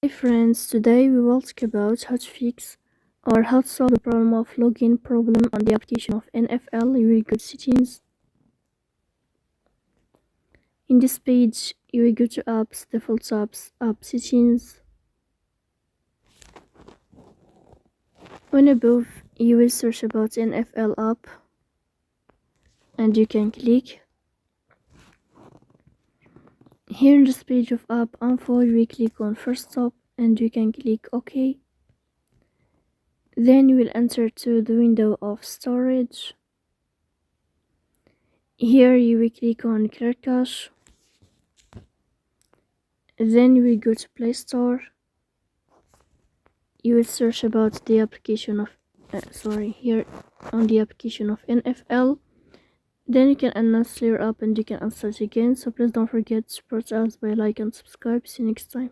Hi friends, today we will talk about how to fix or how to solve the problem of login problem on the application of NFL. You will go to settings. In this page, you will go to apps, default apps, app settings. On above, you will search about NFL app and you can click. Here in this page of app info, you will click on first stop and you can click OK. Then you will enter to the window of storage. Here you will click on clear cache. Then you will go to Play Store. You will search about the application of here on the application of NFL. Then you can uninstall your app and you can install it again. So please don't forget to support us by like and subscribe. See you next time.